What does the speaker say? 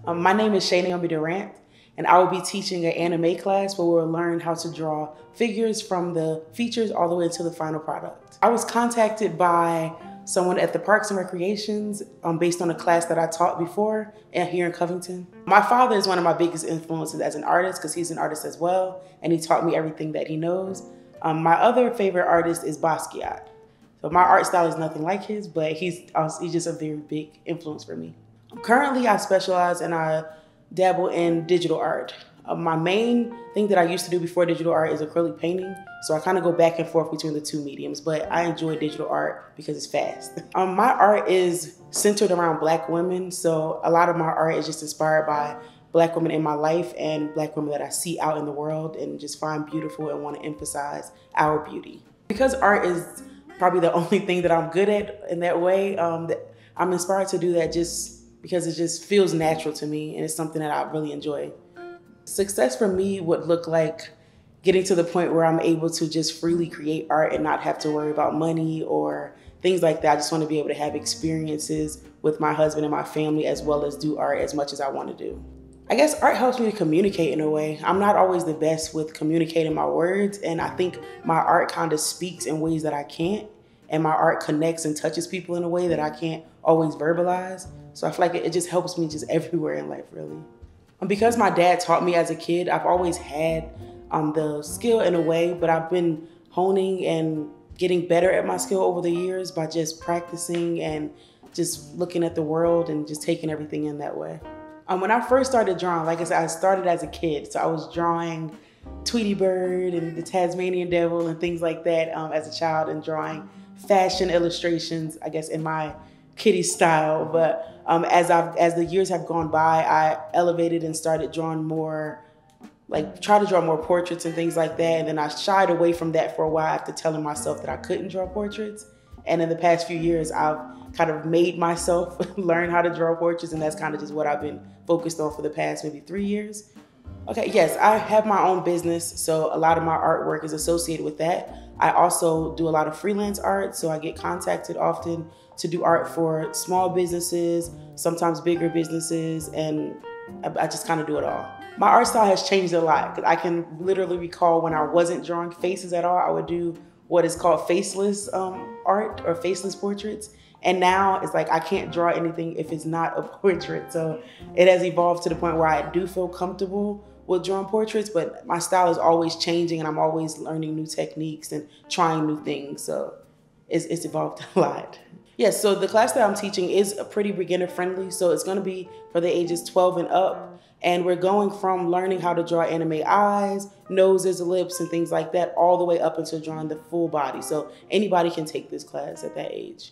My name is Durant, and I will be teaching an anime class where we'll learn how to draw figures from the features all the way to the final product. I was contacted by someone at the Parks and Recreations based on a class that I taught before here in Covington. My father is one of my biggest influences as an artist because he's an artist as well, and he taught me everything that he knows. My other favorite artist is Basquiat. So my art style is nothing like his, but he's just a very big influence for me. Currently, I specialize and I dabble in digital art. My main thing that I used to do before digital art is acrylic painting. So I kind of go back and forth between the two mediums, but I enjoy digital art because it's fast. My art is centered around Black women. So a lot of my art is just inspired by Black women in my life and Black women that I see out in the world and just find beautiful and want to emphasize our beauty. Because art is probably the only thing that I'm good at in that way, I'm inspired to do that just because it just feels natural to me and it's something that I really enjoy. Success for me would look like getting to the point where I'm able to just freely create art and not have to worry about money or things like that. I just want to be able to have experiences with my husband and my family as well as do art as much as I want to do. I guess art helps me to communicate in a way. I'm not always the best with communicating my words, and I think my art kind of speaks in ways that I can't, and my art connects and touches people in a way that I can't always verbalize. So I feel like it just helps me just everywhere in life, really. Because my dad taught me as a kid, I've always had the skill in a way, but I've been honing and getting better at my skill over the years by just practicing and just looking at the world and just taking everything in that way. When I first started drawing, like I said, I started as a kid. So I was drawing Tweety Bird and the Tasmanian Devil and things like that as a child, and drawing fashion illustrations, I guess, in my kitty style. But as the years have gone by, I elevated and started drawing more, try to draw more portraits and things like that. And then I shied away from that for a while after telling myself that I couldn't draw portraits. And in the past few years, I've kind of made myself learn how to draw portraits, and that's kind of just what I've been focused on for the past maybe 3 years. Okay, yes, I have my own business, so a lot of my artwork is associated with that. I also do a lot of freelance art, so I get contacted often to do art for small businesses, sometimes bigger businesses, and I just kind of do it all. My art style has changed a lot. I can literally recall when I wasn't drawing faces at all, I would do what is called faceless art or faceless portraits. And now it's like I can't draw anything if it's not a portrait. So it has evolved to the point where I do feel comfortable with drawing portraits, but my style is always changing and I'm always learning new techniques and trying new things. So it's evolved a lot. Yes, so the class that I'm teaching is pretty beginner friendly. So it's gonna be for the ages 12 and up. And we're going from learning how to draw anime eyes, noses, lips, and things like that, all the way up until drawing the full body. So anybody can take this class at that age.